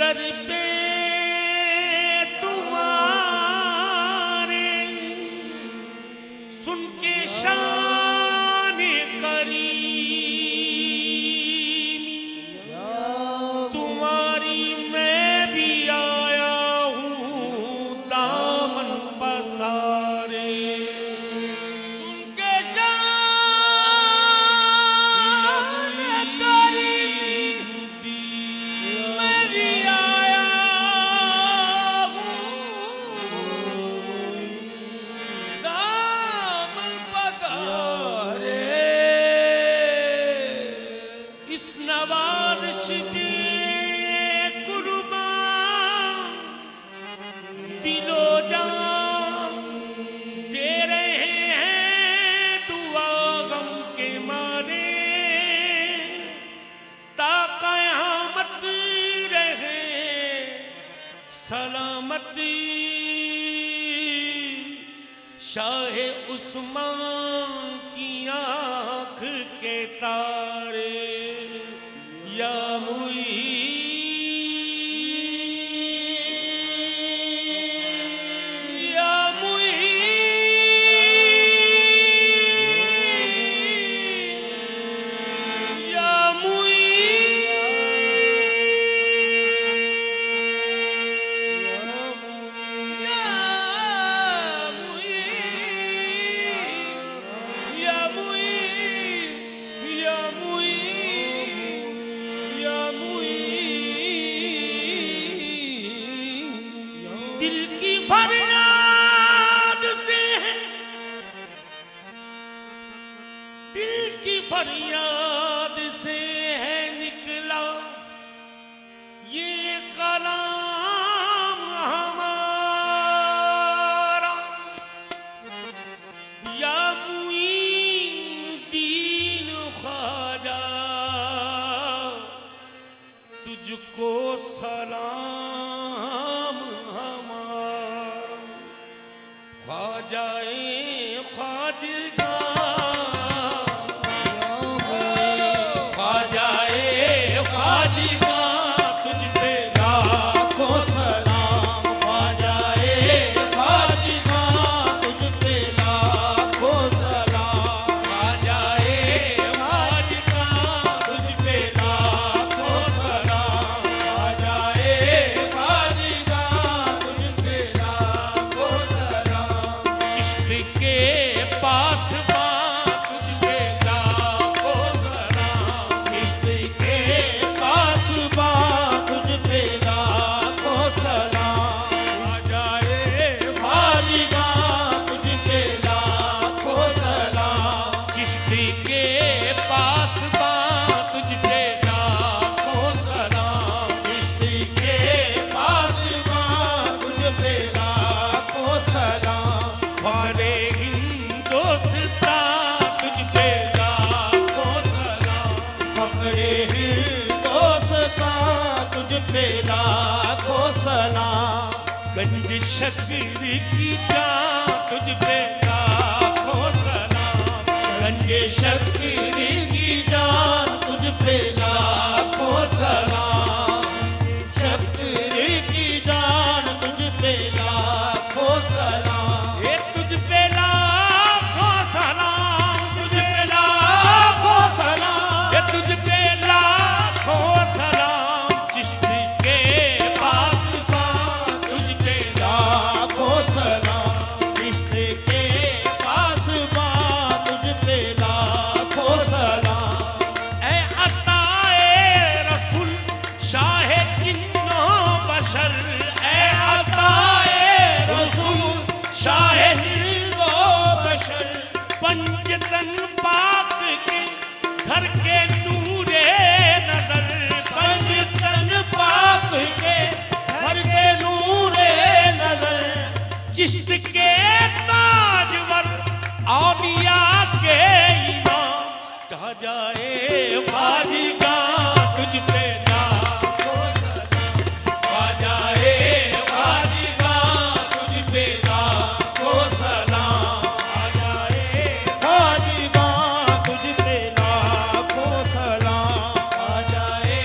दर पे तुम्हारे सुन के शान करीमी तुम्हारी मैं भी आया हूँ दामन पसारे सुन के शान करीमी मैं भी आया हूँ दामन पसारे इस नवाज़िश के कुर्बान दिलो जान दे रहे हैं दुआ गम के मारे ता क़यामत रहे सलामती शाहे उस्मान की आँख के तारे या दिल की फरियाद से है दिल की फरियाद से है निकला ये कलाम हमारा या मुईनुद्दीन ख्वाजा तुझको सलाम हमारा ख्वाजाए ख्वाजगा ख्वाजाए ख्वाजगा तुझ पे लाखों सलाम ख्वाजाए ख्वाजगा तुझ पे लाखों सलाम ख्वाजाए ख्वाजगा तुझ पे लाखों सलाम ख्वाजाए ख्वाजगा तुझ पे लाखों सलाम चिश्त के पास तुझ पे लाखों सलाम चिश्त के पास तुझ पे लाखों सलाम ख्वाजाए ख्वाजगा तुझ पे लाखों सलाम चिश्त के पास तुझ पे लाखों सलाम चिश्त के पास तुझ पे लाखों सलाम फ़ख्रे हिंदुस्तान तुझ पे लाखों सलाम फ़ख्रे हिंदुस्तान तुझ पे लाखों सलाम गंज शक्र की जान तुझ पे लाखों सलाम गंज शक्र की जान तुझ पे लाखों सलाम शक्र की जान तुझ पे लाखों सलाम ये तुझ पे लाखों सलाम तुझ पे लाखों सलाम ये तुझ पे लाखों सलाम चिश्त के पास तुझ पे लाखों सलाम चिश्त के पास तुझ पे लाखों सलाम ऐ अताए रसूल शाहे जिन्नो बशर ऐ अताए रसूल शाहे जिन्नो बशर पंजतन पाक के घर के नूरे नजर पंजतन पाक के घर के नूरे नजर चिश्त के ताजवर औलिया के इमाम कहा जाए ख्वाजगा तुझ पे लाखों सलाम ख्वाजाए ख्वाजगा तुझ पे लाखों सलाम ख्वाजाए ख्वाजगा तुझ पे लाखों सलाम ख्वाजाए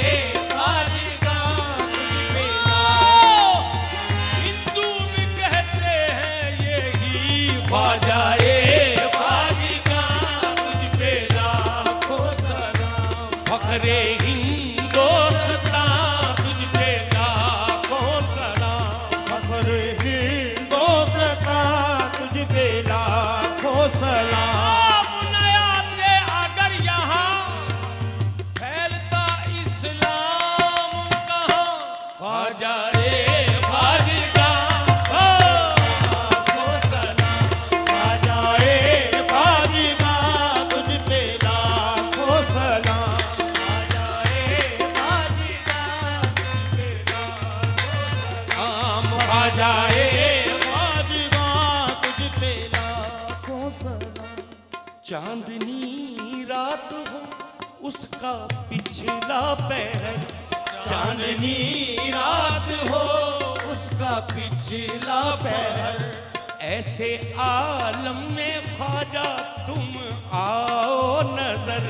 ख्वाजगा तुझ पे फखरे हिंदोस्तां तुझ पे लाखों सलाम। फख्र हिंदोस्तां तुझ पे लाखों सलाम। बुनियादे अगर यहाँ फैलता इस्लाम कहाँ, ख्वाजा चांदनी रात हो उसका पिछला पहर, चांदनी रात हो उसका पिछला पहर। ऐसे आलम में ख्वाजा तुम आओ नजर,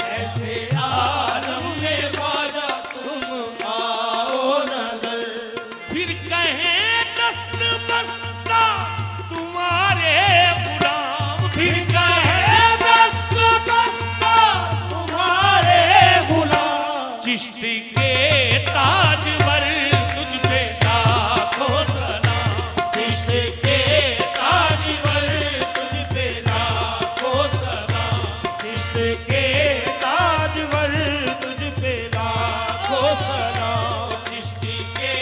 ऐसे आलम में ख्वाजा तुम आओ नजर। फिर कहें दस्त बस्ता तुम्हारे गुलाम, फिर चिश्ती के ताजवर तुझ पे लाखों सलाम। चिश्ती के ताजवर तुझ पे लाखों सलाम। चिश्ती के ताजवर तुझ पे लाखों सलाम। चिश्ती के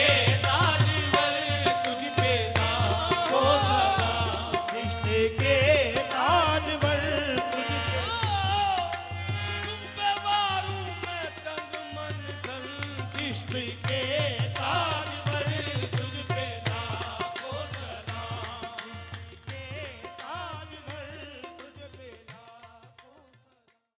ताजवर तुझ पे लाखों सलाम। चिश्ती के ताजवर तुझ पे। तुम पे वारू में तंग मन धन, चिश्ती के